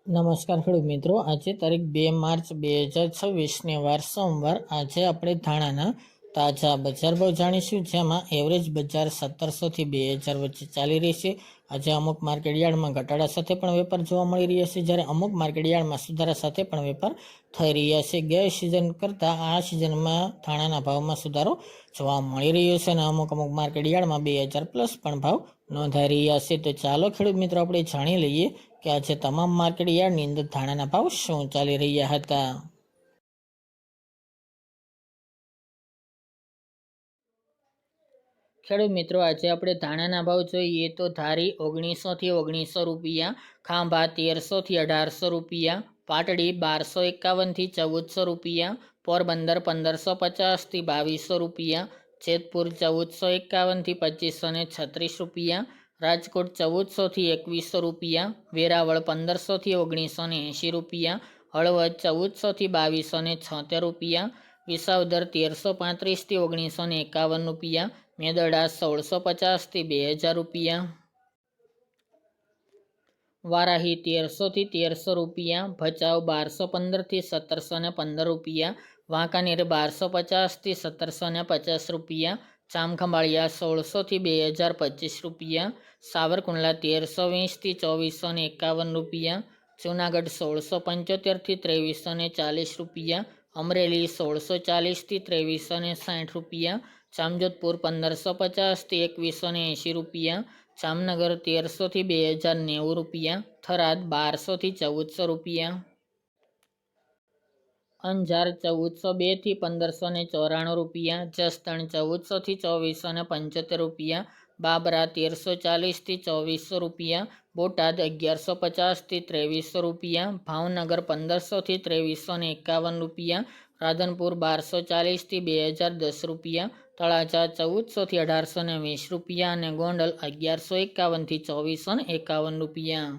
નમસ્કાર ખેડૂત મિત્રો, આજે તારીખ 2 માર્ચ 2026 વાર સોમવાર. આજે આપણે ધાણાના તાજા બજાર ભાવ જાણીશું, જેમાં એવરેજ બજાર 1700 થી 2000 વચ્ચે ચાલી રહી છે. આજે અમુક માર્કેટયાર્ડમાં ઘટાડા સાથે પણ વેપાર જોવા મળી રહ્યા છે, જ્યારે અમુક માર્કેટયાર્ડમાં સુધારા સાથે પણ વેપાર થઈ રહ્યા છે. ગયા સિઝન કરતાં આ સિઝનમાં ધાણાના ભાવમાં સુધારો જોવા મળી રહ્યો છે અને અમુક માર્કેટયાર્ડમાં 2000 પ્લસ પણ ભાવ નોંધાઈ રહ્યા છે. તો ચાલો ખેડૂત મિત્રો, આપણે જાણી લઈએ કે આજે તમામ માર્કેટ યાર્ડની અંદર ધાણાના ભાવ શું ચાલી રહ્યા હતા. ખેડૂત મિત્રો, આજે આપણે ધાણાના ભાવ જોઈએ તો ધારી 1900 થી 1900 રૂપિયા, ખાંભા 1300 થી 1800 રૂપિયા, પાટડી 1251 થી 1400 રૂપિયા, પોરબંદર 1550 થી 2200 રૂપિયા, જેતપુર 1451 થી 2536 રૂપિયા, રાજકોટ 1400 થી 2100 રૂપિયા, વેરાવળ 1500 થી 1980 રૂપિયા, હળવદ 1400 થી 2276 રૂપિયા, વિસાવદર 1335 થી 1951 રૂપિયા, મેદરડા 1650 થી 2000 રૂપિયા, વારાહી 1300 થી 1300 રૂપિયા, ભચાઉ 1215 થી 1715 રૂપિયા, વાંકાનેર 1250 થી 1750 રૂપિયા, જામખંભાળિયા 1600 થી 2025 રૂપિયા, સાવરકુંડલા 1320 થી 2451 રૂપિયા, જૂનાગઢ 1675 થી 2340 રૂપિયા, અમરેલી 1640 થી 2360 રૂપિયા, જામજોધપુર 1550 થી 2180 રૂપિયા, જામનગર 1300 થી 2090 રૂપિયા, થરાદ 1200 થી 1400 રૂપિયા, અંજાર 1402 થી 1594 રૂપિયા, જસદણ 1400 થી 2475 રૂપિયા, બાબરા 1340 થી 2400 રૂપિયા, બોટાદ 1150 થી 2300 રૂપિયા, ભાવનગર 1500 થી 2351 રૂપિયા, રાધનપુર 1240 થી 2010 રૂપિયા, તળાજા 1400 થી 1820 રૂપિયા અને ગોંડલ 1151 થી 2451 રૂપિયા.